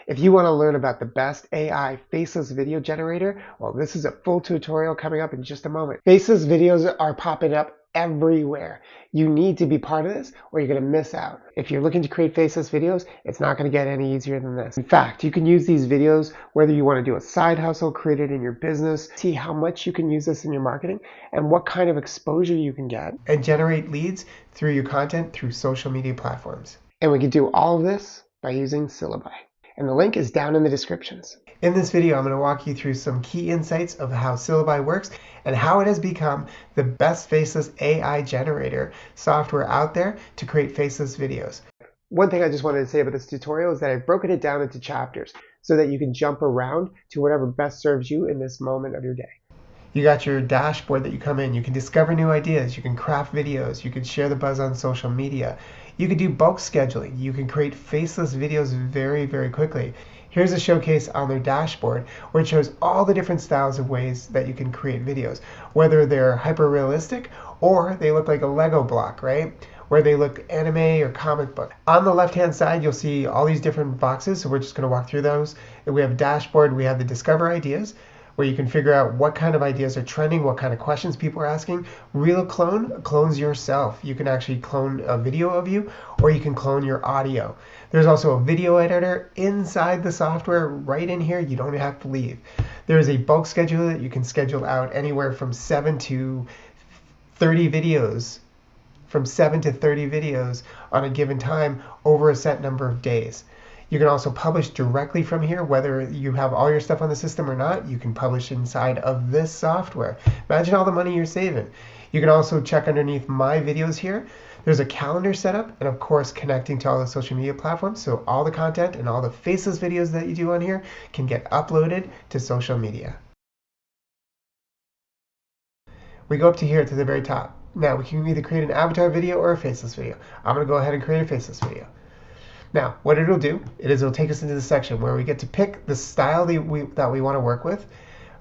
If you want to learn about the best AI faceless video generator, well, this is a full tutorial coming up in just a moment. Faceless videos are popping up everywhere. You need to be part of this or you're going to miss out. If you're looking to create faceless videos, it's not going to get any easier than this. In fact, you can use these videos whether you want to do a side hustle, create it in your business, see how much you can use this in your marketing and what kind of exposure you can get, and generate leads through your content through social media platforms. And we can do all of this by using Syllaby. And the link is down in the descriptions. In this video, I'm going to walk you through some key insights of how Syllaby works and how it has become the best faceless AI generator software out there to create faceless videos. One thing I just wanted to say about this tutorial is that I've broken it down into chapters so that you can jump around to whatever best serves you in this moment of your day. You got your dashboard that you come in. You can discover new ideas. You can craft videos. You can share the buzz on social media. You can do bulk scheduling. You can create faceless videos very, very quickly. Here's a showcase on their dashboard where it shows all the different styles of ways that you can create videos, whether they're hyper realistic or they look like a Lego block, right? Where they look anime or comic book. On the left-hand side, you'll see all these different boxes. So we're just going to walk through those. And we have a dashboard. We have the discover ideas, where you can figure out what kind of ideas are trending, what kind of questions people are asking. Real clone clones yourself. You can actually clone a video of you, or you can clone your audio. There's also a video editor inside the software right in here. You don't have to leave. There's a bulk scheduler that you can schedule out anywhere from 7 to 30 videos, on a given time over a set number of days. You can also publish directly from here, whether you have all your stuff on the system or not. You can publish inside of this software. Imagine all the money you're saving. You can also check underneath my videos here. There's a calendar setup and of course connecting to all the social media platforms. So all the content and all the faceless videos that you do on here can get uploaded to social media. We go up to here to the very top. Now we can either create an avatar video or a faceless video. I'm going to go ahead and create a faceless video. Now, what it'll do it'll take us into the section where we get to pick the style that we want to work with.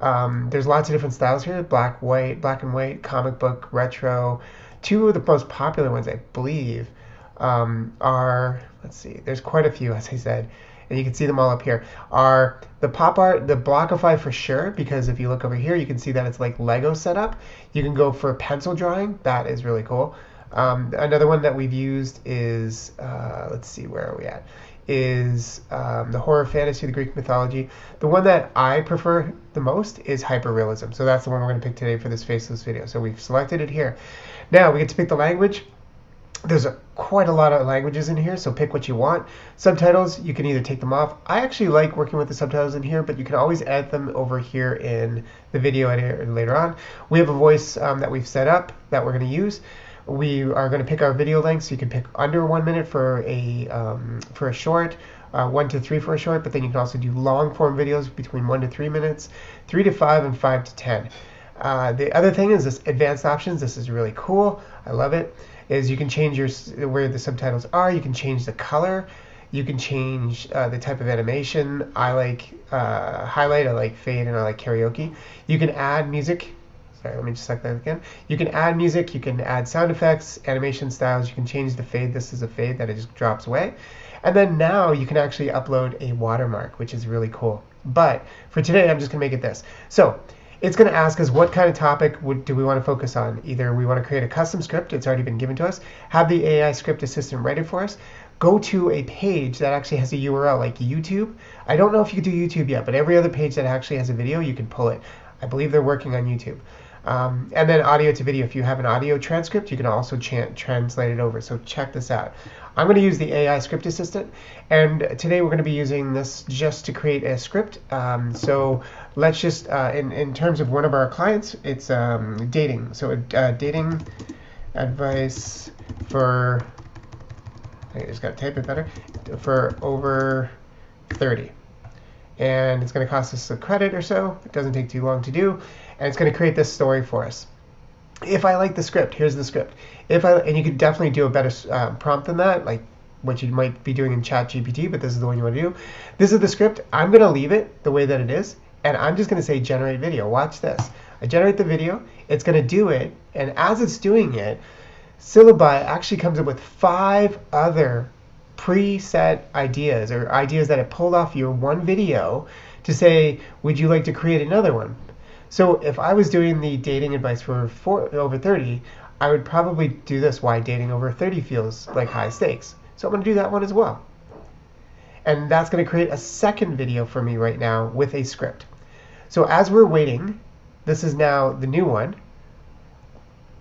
There's lots of different styles here: black and white, comic book, retro. Two of the most popular ones, I believe, are, let's see, there's quite a few, as I said, and you can see them all up here, are the pop art, the Blockify for sure, because if you look over here, you can see that it's like Lego setup. You can go for pencil drawing. That is really cool. Another one that we've used is, let's see, where are we at? Is the horror fantasy, the Greek mythology. The one that I prefer the most is hyperrealism. So that's the one we're going to pick today for this faceless video. So we've selected it here. Now we get to pick the language. There's quite a lot of languages in here, so pick what you want. Subtitles, you can either take them off. I actually like working with the subtitles in here, but you can always add them over here in the video editor later on. We have a voice that we've set up that we're going to use. We are going to pick our video length, so you can pick under 1 minute for a short, 1 to 3 for a short, but then you can also do long form videos between 1 to 3 minutes, 3 to 5, and 5 to 10. The other thing is this advanced options. This is really cool. I love it. Is you can change where the subtitles are. You can change the color. You can change the type of animation. I like highlight, I like fade, and I like karaoke. You can add music. Sorry, let me just select that again. You can add music, you can add sound effects, animation styles, you can change the fade. This is a fade that it just drops away. And then now you can actually upload a watermark, which is really cool. But for today, I'm just gonna make it this. So it's gonna ask us what kind of topic do we wanna focus on. Either we wanna create a custom script, it's already been given to us, have the AI script assistant write it for us, go to a page that actually has a URL like YouTube. I don't know if you can do YouTube yet, but every other page that actually has a video, you can pull it. I believe they're working on YouTube. And then audio to video. If you have an audio transcript, you can also translate it over. So check this out. I'm going to use the AI script assistant, and today we're going to be using this just to create a script. So let's just, in terms of one of our clients, it's dating. So dating advice for, I just got to type it better, for over 30. And it's going to cost us a credit or so. It doesn't take too long to do, and it's going to create this story for us. If I like the script, here's the script. And you could definitely do a better prompt than that, like what you might be doing in ChatGPT, but this is the one you want to do. This is the script. I'm going to leave it the way that it is, and I'm just going to say generate video. Watch this. I generate the video. It's going to do it, and as it's doing it, Syllaby actually comes up with 5 other preset ideas or ideas that it pulled off your one video to say, would you like to create another one? So if I was doing the dating advice for over 30, I would probably do this, why dating over 30 feels like high stakes. So I'm going to do that one as well. And that's going to create a second video for me right now with a script. So as we're waiting, this is now the new one.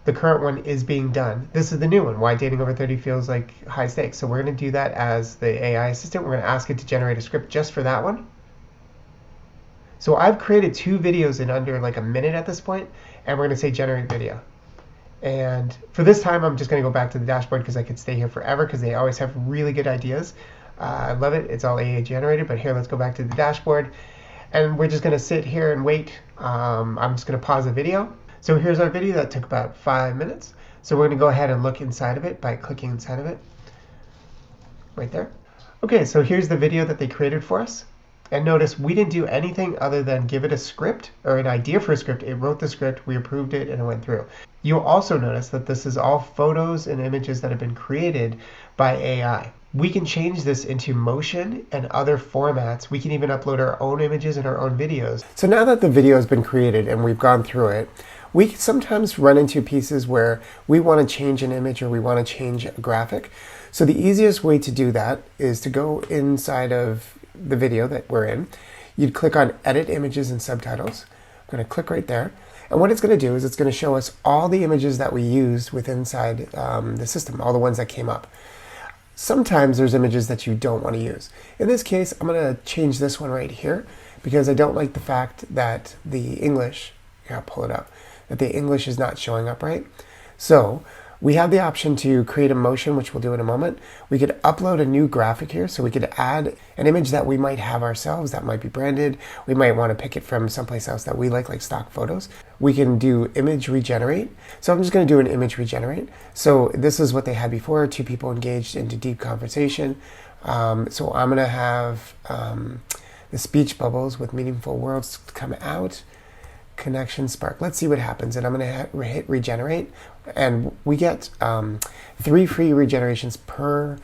The current one is being done. This is the new one, why dating over 30 feels like high stakes. So we're going to do that as the AI assistant. We're going to ask it to generate a script just for that one. So I've created 2 videos in under like a minute at this point, and we're going to say generate video. And for this time, I'm just going to go back to the dashboard because I could stay here forever because they always have really good ideas. I love it. It's all AI generated. But here, let's go back to the dashboard. And we're just going to sit here and wait. I'm just going to pause the video. So here's our video that took about 5 minutes. So we're going to go ahead and look inside of it by clicking inside of it. Right there. Okay, so here's the video that they created for us. And notice we didn't do anything other than give it a script or an idea for a script. It wrote the script, we approved it, and it went through. You'll also notice that this is all photos and images that have been created by AI. We can change this into motion and other formats. We can even upload our own images and our own videos. So now that the video has been created and we've gone through it, we sometimes run into pieces where we want to change an image or we want to change a graphic. So the easiest way to do that is to go inside of the video that we're in. You'd click on Edit Images and Subtitles. I'm going to click right there. And what it's going to do is it's going to show us all the images that we used within inside the system, all the ones that came up. Sometimes there's images that you don't want to use. In this case, I'm going to change this one right here because I don't like the fact that the English, here I'll pull it up, that the English is not showing up right. So we have the option to create a motion, which we'll do in a moment. We could upload a new graphic here, so we could add an image that we might have ourselves that might be branded. We might want to pick it from someplace else that we like stock photos. We can do image regenerate. So I'm just going to do an image regenerate. So this is what they had before, 2 people engaged into deep conversation. So I'm going to have the speech bubbles with meaningful words come out. Connection spark. Let's see what happens. And I'm going to hit regenerate, and we get 3 free regenerations per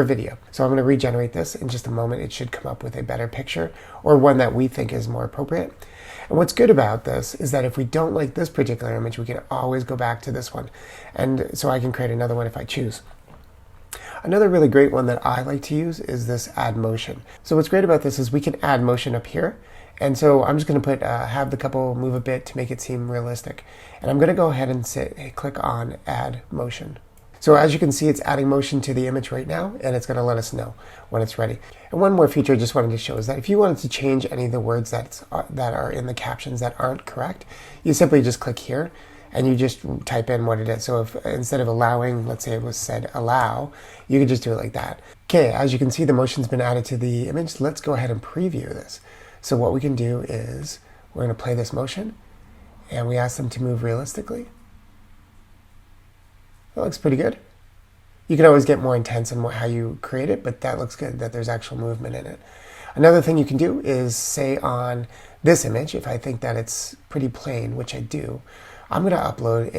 video. So I'm going to regenerate this in just a moment. It should come up with a better picture or one that we think is more appropriate. And what's good about this is that if we don't like this particular image, we can always go back to this one. And so I can create another one if I choose. Another really great one that I like to use is this add motion. So what's great about this is we can add motion up here. And so I'm just going to put have the couple move a bit to make it seem realistic. And I'm going to go ahead and click on add motion. So as you can see, it's adding motion to the image right now, and it's going to let us know when it's ready. And one more feature I just wanted to show is that if you wanted to change any of the words that are in the captions that aren't correct, you simply just click here and you just type in what it is. So if instead of allowing, let's say it was said allow, you can just do it like that. Okay, as you can see, the motion's been added to the image. Let's go ahead and preview this. So what we can do is we're going to play this motion, and we ask them to move realistically. That looks pretty good. You can always get more intense in how you create it, but that looks good, that there's actual movement in it. Another thing you can do is say on this image, if I think that it's pretty plain, which I do, I'm going to upload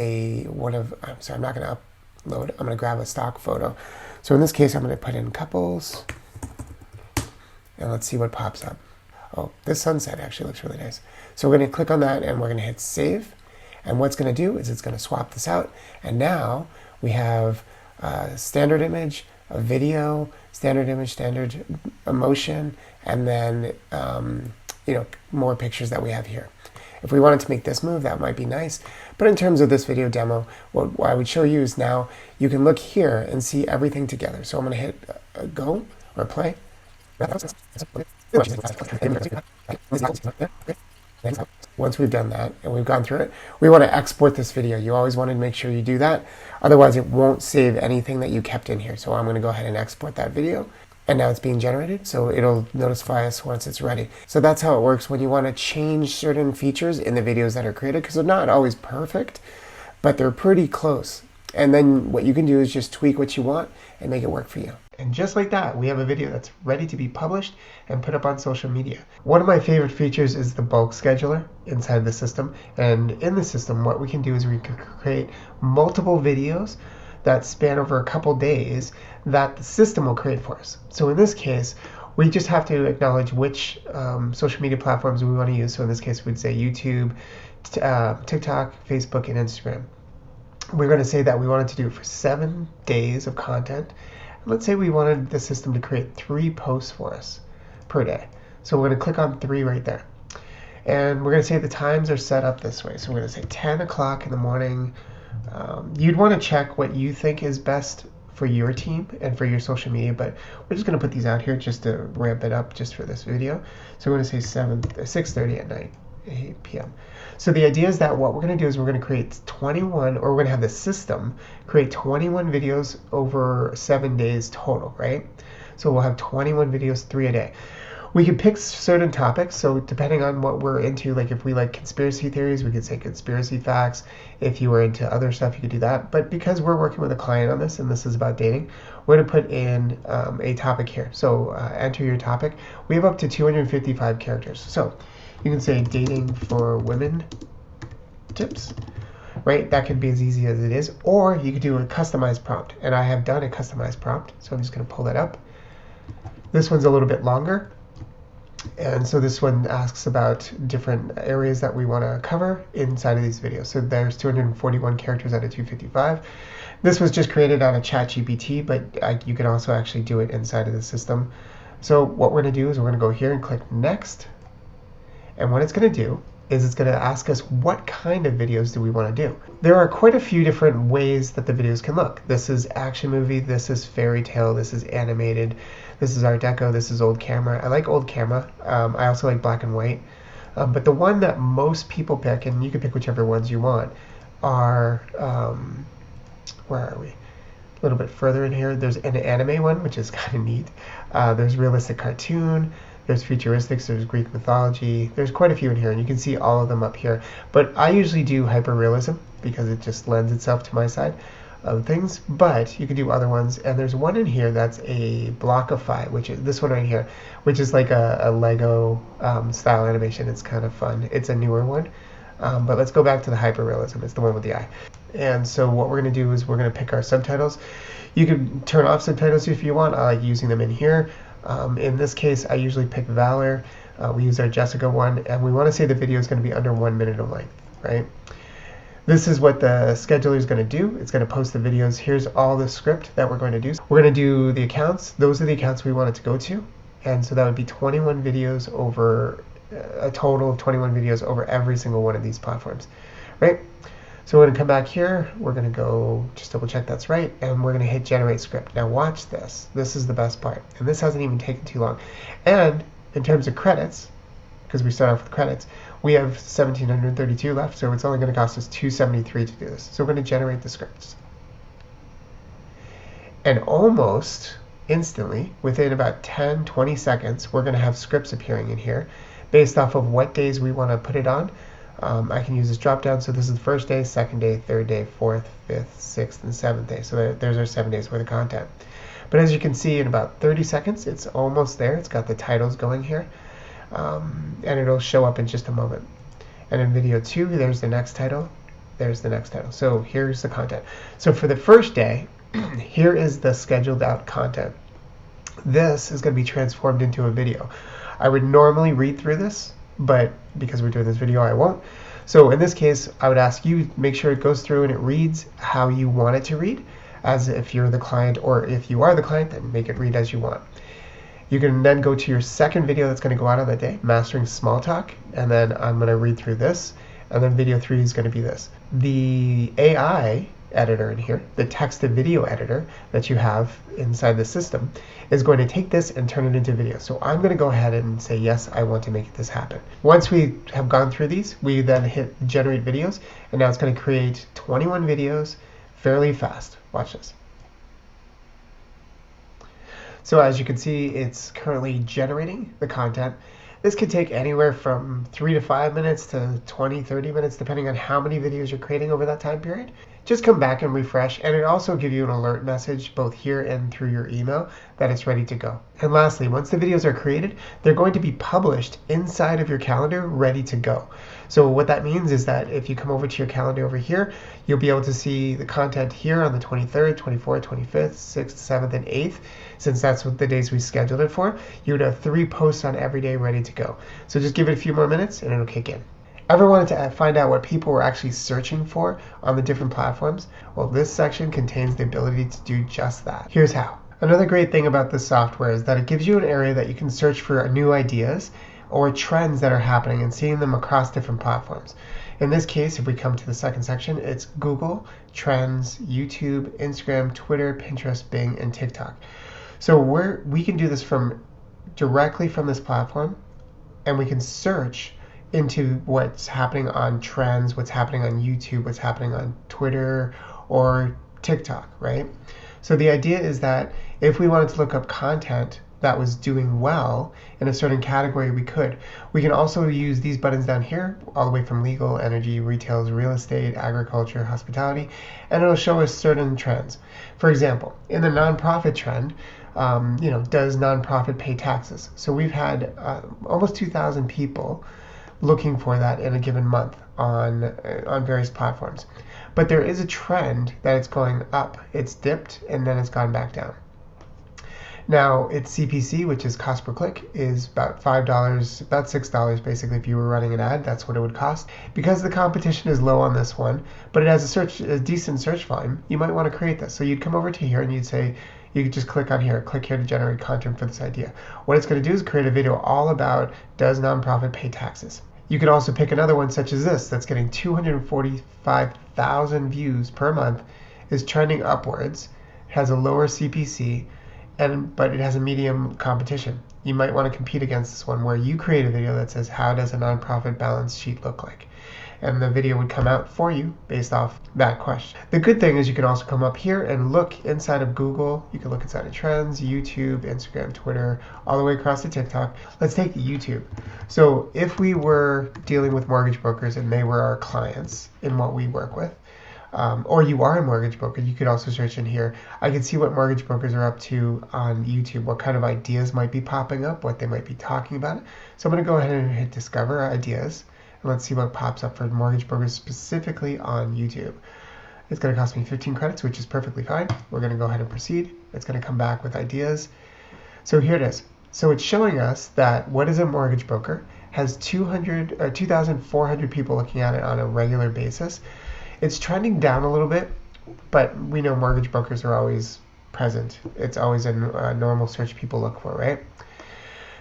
I'm not going to upload, I'm going to grab a stock photo. So in this case, I'm going to put in couples, and let's see what pops up. Oh, this sunset actually looks really nice. So we're going to click on that, and we're going to hit save. And what's going to do is it's going to swap this out. And now we have a standard image, a video, standard image, standard emotion, and then more pictures that we have here. If we wanted to make this move, that might be nice. But in terms of this video demo, what I would show you is now you can look here and see everything together. So I'm going to hit go or play. Once we've done that and we've gone through it, we want to export this video. You always want to make sure you do that. Otherwise, it won't save anything that you kept in here. So I'm going to go ahead and export that video. And now it's being generated, so it'll notify us once it's ready. So that's how it works when you want to change certain features in the videos that are created, because they're not always perfect, but they're pretty close. And then what you can do is just tweak what you want and make it work for you. And just like that, we have a video that's ready to be published and put up on social media. One of my favorite features is the bulk scheduler inside of the system. And in the system, what we can do is we can create multiple videos that span over a couple days that the system will create for us. So in this case, we just have to acknowledge which social media platforms we want to use. So in this case, we'd say YouTube, TikTok, Facebook, and Instagram. We're going to say that we wanted to do it for 7 days of content. Let's say we wanted the system to create 3 posts for us per day. So we're going to click on 3 right there. And we're going to say the times are set up this way. So we're going to say 10 o'clock in the morning. You'd want to check what you think is best for your team and for your social media, but we're just going to put these out here just to ramp it up just for this video. So we're going to say 6:30 at night, 8 p.m. So the idea is that what we're going to do is we're going to create 21, or we're going to have the system create 21 videos over 7 days total, right? So we'll have 21 videos, 3 a day. We can pick certain topics, so depending on what we're into, like if we like conspiracy theories, we could say conspiracy facts. If you were into other stuff, you could do that. But because we're working with a client on this, and this is about dating, we're going to put in a topic here. So enter your topic. We have up to 255 characters. So you can say dating for women tips, right? That could be as easy as it is. Or you could do a customized prompt. And I have done a customized prompt, so I'm just going to pull that up. This one's a little bit longer. And so this one asks about different areas that we want to cover inside of these videos. So there's 241 characters out of 255. This was just created on a ChatGPT, but you can also actually do it inside of the system. So what we're going to do is we're going to go here and click next. And what it's going to do is it's going to ask us what kind of videos do we want to do. There are quite a few different ways that the videos can look. This is action movie, this is fairy tale, this is animated, this is art deco, this is old camera. I like old camera. I also like black and white. But the one that most people pick, and you can pick whichever ones you want, are, where are we? A little bit further in here, there's an anime one, which is kind of neat. There's realistic cartoon. There's futuristics, there's Greek mythology, there's quite a few in here, and you can see all of them up here. But I usually do hyperrealism because it just lends itself to my side of things, but you can do other ones. And there's one in here that's a blockify, which is this one right here, which is like a Lego style animation. It's kind of fun. It's a newer one. But let's go back to the hyperrealism. It's the one with the eye. And so what we're going to do is we're going to pick our subtitles. You can turn off subtitles if you want. I like using them in here. In this case, I usually pick Valor. We use our Jessica one, and we want to say the video is going to be under 1 minute of length, right? This is what the scheduler is going to do. It's going to post the videos. Here's all the script that we're going to do. We're going to do the accounts. Those are the accounts we want it to go to. And so that would be 21 videos over, a total of 21 videos over every single one of these platforms, right? So we're going to come back here, we're going to go just double check that's right, and we're going to hit generate script. Now watch this. This is the best part. And this hasn't even taken too long. And in terms of credits, because we start off with credits, we have 1,732 left, so it's only going to cost us $273 to do this. So we're going to generate the scripts. And almost instantly, within about 10, 20 seconds, we're going to have scripts appearing in here based off of what days we want to put it on. I can use this drop down. So this is the first day, second day, third day, fourth, fifth, sixth, and seventh day. So there's our 7 days worth of content. But as you can see, in about 30 seconds, it's almost there. It's got the titles going here. And it'll show up in just a moment. And in video 2, there's the next title. There's the next title. So here's the content. So for the first day, here is the scheduled out content. This is going to be transformed into a video. I would normally read through this, but because we're doing this video, I won't. So in this case, I would ask you, make sure it goes through and it reads how you want it to read, as if you're the client, or if you are the client, then make it read as you want. You can then go to your second video that's going to go out on that day, Mastering Small Talk, and then I'm going to read through this, and then video 3 is going to be this. The AI editor in here, the text to video editor that you have inside the system, is going to take this and turn it into video. So I'm going to go ahead and say, yes, I want to make this happen. Once we have gone through these, we then hit generate videos, and now it's going to create 21 videos fairly fast. Watch this. So as you can see, it's currently generating the content. This could take anywhere from 3 to 5 minutes to 20, 30 minutes, depending on how many videos you're creating over that time period. just come back and refresh, and it also give you an alert message both here and through your email that it's ready to go. And lastly, once the videos are created, they're going to be published inside of your calendar ready to go. So what that means is that if you come over to your calendar over here, you'll be able to see the content here on the 23rd, 24th, 25th, 6th, 7th, and 8th. Since that's what the days we scheduled it for, you would have 3 posts on every day ready to go. So just give it a few more minutes and it'll kick in. Ever wanted to find out what people were actually searching for on the different platforms? Well, this section contains the ability to do just that. Here's how. Another great thing about this software is that it gives you an area that you can search for new ideas or trends that are happening and seeing them across different platforms. In this case, if we come to the second section, it's Google, Trends, YouTube, Instagram, Twitter, Pinterest, Bing, and TikTok. So we can do this directly from this platform, and we can search into what's happening on Trends, what's happening on YouTube, what's happening on Twitter or TikTok, right? So the idea is that if we wanted to look up content that was doing well in a certain category, we could. We can also use these buttons down here, all the way from legal, energy, retail, real estate, agriculture, hospitality, and it'll show us certain trends. For example, in the nonprofit trend, does nonprofit pay taxes? So we've had almost 2,000 people looking for that in a given month on various platforms. But there is a trend that it's going up. It's dipped and then it's gone back down. Now its CPC, which is cost per click, is about $5, about $6 basically. If you were running an ad, that's what it would cost. Because the competition is low on this one, but it has a decent search volume, you might want to create this. So you'd come over to here and you'd say, you could just click here to generate content for this idea. What it's going to do is create a video all about, does nonprofit pay taxes? You could also pick another one such as this that's getting 245,000 views per month, is trending upwards, has a lower CPC, but it has a medium competition. You might want to compete against this one where you create a video that says, how does a nonprofit balance sheet look like? And the video would come out for you based off that question. The good thing is you can also come up here and look inside of Google. You can look inside of Trends, YouTube, Instagram, Twitter, all the way across to TikTok. Let's take YouTube. So if we were dealing with mortgage brokers and they were our clients in what we work with, or you are a mortgage broker, you could also search in here. I can see what mortgage brokers are up to on YouTube, what kind of ideas might be popping up, what they might be talking about. So I'm going to go ahead and hit Discover Ideas. And let's see what pops up for mortgage brokers specifically on YouTube. It's going to cost me 15 credits, which is perfectly fine. We're going to go ahead and proceed. It's going to come back with ideas. So here it is. So it's showing us that What is a Mortgage Broker has 2,400 people looking at it on a regular basis. It's trending down a little bit, but we know mortgage brokers are always present. It's always a normal search people look for, right?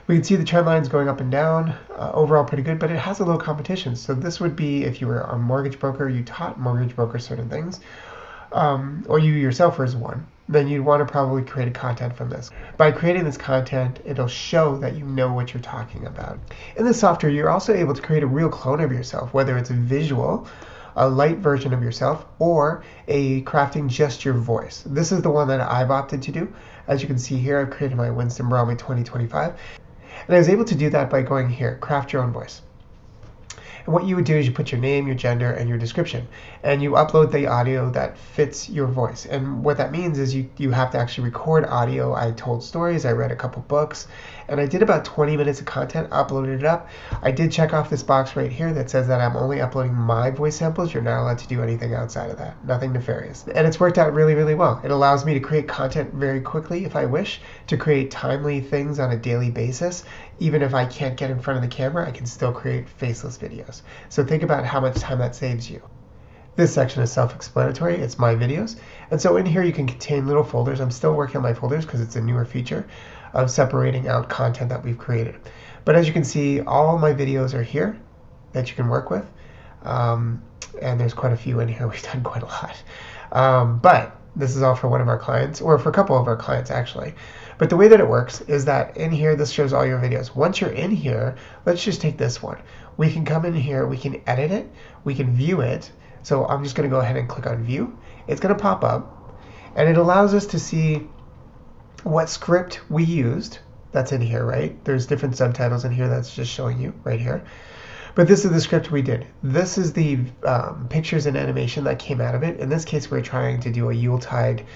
We can see the trend lines going up and down, overall pretty good, but it has a low competition. So this would be if you were a mortgage broker, you taught mortgage brokers certain things, or you yourself was one, then you'd want to probably create content from this. By creating this content, it'll show that you know what you're talking about. In the software, you're also able to create a real clone of yourself, whether it's a visual, a light version of yourself, or a crafting just your voice. This is the one that I've opted to do. As you can see here, I've created my Winston Bromley 2025. And I was able to do that by going here, craft your own voice. And what you would do is you put your name, your gender, and your description, and you upload the audio that fits your voice. And what that means is you have to actually record audio. I told stories, I read a couple books, and I did about 20 minutes of content, uploaded it up. I did check off this box right here that says that I'm only uploading my voice samples. You're not allowed to do anything outside of that, nothing nefarious. And it's worked out really, really well. It allows me to create content very quickly if I wish, to create timely things on a daily basis. Even if I can't get in front of the camera, I can still create faceless videos. So think about how much time that saves you. This section is self-explanatory. It's my videos. And so in here you can contain little folders. I'm still working on my folders because it's a newer feature of separating out content that we've created. But as you can see, all my videos are here that you can work with. And there's quite a few in here. We've done quite a lot. But this is all for one of our clients, or for a couple of our clients actually. But the way that it works is that in here, this shows all your videos. Once you're in here, let's just take this one. We can come in here, we can edit it, we can view it. So I'm just going to go ahead and click on view. It's going to pop up, and it allows us to see what script we used. That's in here, right? There's different subtitles in here that's just showing you right here. But this is the script we did. This is the pictures and animation that came out of it. In this case, we're trying to do a Yuletide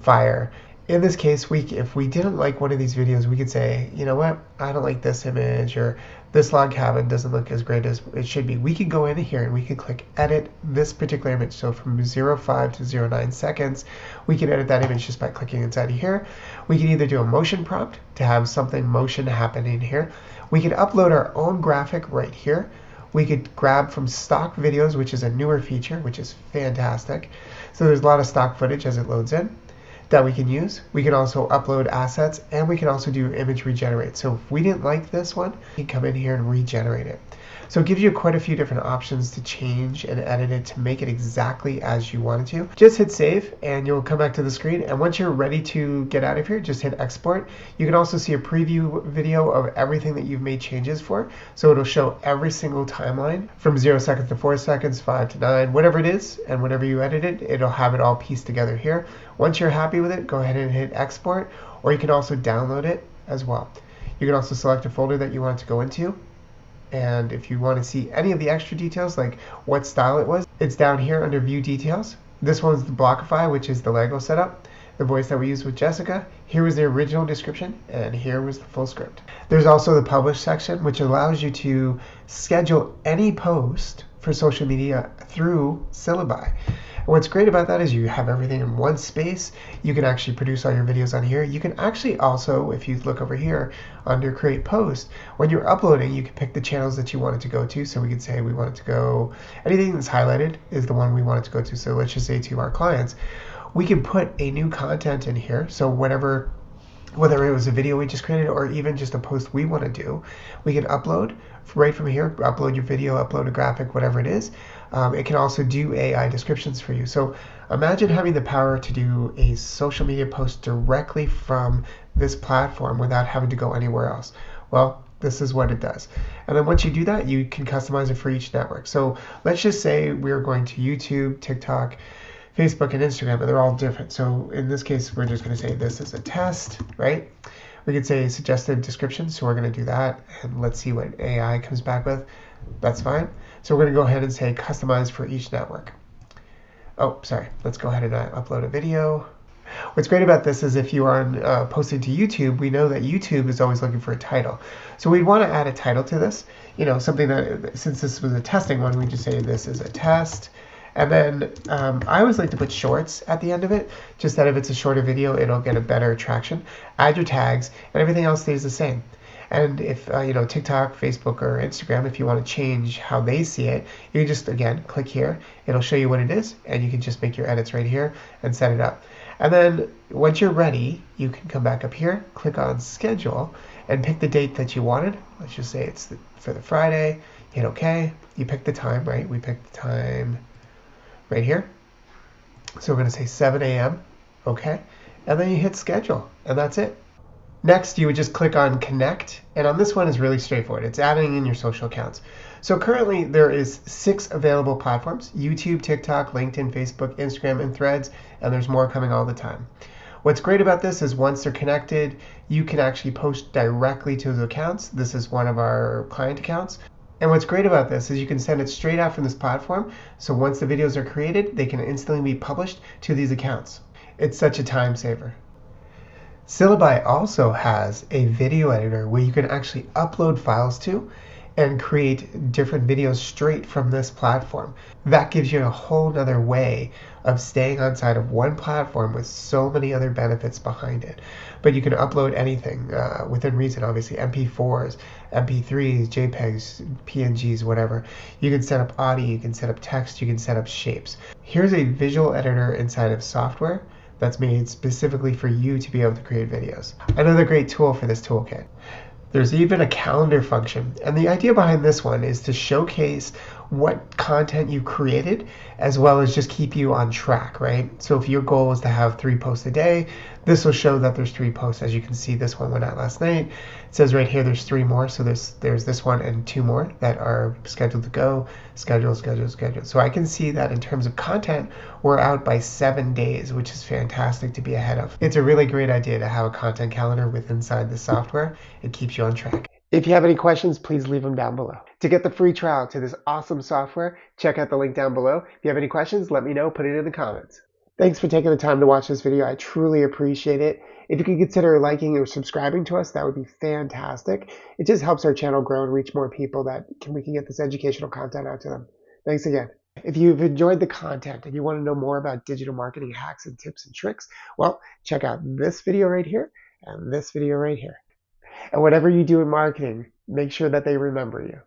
fire. In this case, if we didn't like one of these videos, we could say, you know what, I don't like this image, or this log cabin doesn't look as great as it should be. We can go in here and we can click edit this particular image. So from 0.5 to 0.9 seconds, we can edit that image just by clicking inside of here. We can either do a motion prompt to have something motion happening here. We can upload our own graphic right here. We could grab from stock videos, which is a newer feature, which is fantastic. So there's a lot of stock footage as it loads in that we can use. We can also upload assets, and we can also do image regenerate. So if we didn't like this one, you can come in here and regenerate it. So it gives you quite a few different options to change and edit it to make it exactly as you want it to. Just hit save and you'll come back to the screen. And once you're ready to get out of here, just hit export. You can also see a preview video of everything that you've made changes for. So it'll show every single timeline from 0 seconds to 4 seconds, 5 to 9, whatever it is, and whenever you edit it, it'll have it all pieced together here. Once you're happy with it, go ahead and hit export, or you can also download it as well. You can also select a folder that you want it to go into. And if you want to see any of the extra details, like what style it was, it's down here under View Details. This one's the Blockify, which is the Lego setup, the voice that we used with Jessica. Here was the original description, and here was the full script. There's also the Publish section, which allows you to schedule any post for social media through Syllaby. And what's great about that is you have everything in one space. You can actually produce all your videos on here. You can actually also, if you look over here under Create Post, when you're uploading, you can pick the channels that you want it to go to. So we could say we want it to go, anything that's highlighted is the one we want it to go to. So let's just say to our clients, we can put a new content in here. So whether it was a video we just created or even just a post we want to do, we can upload right from here, upload your video, upload a graphic, whatever it is. It can also do AI descriptions for you. So imagine having the power to do a social media post directly from this platform without having to go anywhere else. Well, this is what it does. And then once you do that, you can customize it for each network. So let's just say we're going to YouTube, TikTok, Facebook, and Instagram, and they're all different. So in this case, we're just going to say this is a test, right? We could say suggested description, so we're going to do that, and let's see what AI comes back with. That's fine. So we're going to go ahead and say customize for each network. Oh, sorry. Let's go ahead and upload a video. What's great about this is if you are posting to YouTube, we know that YouTube is always looking for a title. So we'd want to add a title to this, something that, since this was a testing one, we just say this is a test. And then I always like to put shorts at the end of it, just that if it's a shorter video, it'll get a better traction. Add your tags, and everything else stays the same. And if, TikTok, Facebook, or Instagram, if you want to change how they see it, you can just, again, click here. It'll show you what it is, and you can just make your edits right here and set it up. And then once you're ready, you can come back up here, click on Schedule, and pick the date that you wanted. Let's just say it's for the Friday. Hit OK. You pick the time, right? We picked the time right here. So we're going to say 7 a.m. OK. And then you hit Schedule, and that's it. Next, you would just click on Connect, and on this one is really straightforward. It's adding in your social accounts. So currently there is 6 available platforms: YouTube, TikTok, LinkedIn, Facebook, Instagram, and Threads, and there's more coming all the time. What's great about this is once they're connected, you can actually post directly to those accounts. This is one of our client accounts. And what's great about this is you can send it straight out from this platform. So once the videos are created, they can instantly be published to these accounts. It's such a time saver. Syllaby also has a video editor where you can actually upload files to and create different videos straight from this platform. That gives you a whole nother way of staying on side of one platform with so many other benefits behind it. But you can upload anything within reason, obviously, MP4s, MP3s, JPEGs, PNGs, whatever. You can set up audio, you can set up text, you can set up shapes. Here's a visual editor inside of software that's made specifically for you to be able to create videos. Another great tool for this toolkit. There's even a calendar function, and the idea behind this one is to showcase what content you created as well as just keep you on track, right? So if your goal is to have 3 posts a day, this will show that there's 3 posts. As you can see, this one went out last night. It says right here there's 3 more, so there's this one and 2 more that are scheduled to go. Schedule. So I can see that in terms of content, we're out by 7 days, which is fantastic to be ahead of. It's a really great idea to have a content calendar with inside the software. It keeps you on track. If you have any questions, please leave them down below. To get the free trial to this awesome software, check out the link down below. If you have any questions, let me know, put it in the comments. Thanks for taking the time to watch this video. I truly appreciate it. If you could consider liking or subscribing to us, that would be fantastic. It just helps our channel grow and reach more people we can get this educational content out to them. Thanks again. If you've enjoyed the content and you want to know more about digital marketing hacks and tips and tricks, well, check out this video right here and this video right here. And whatever you do in marketing, make sure that they remember you.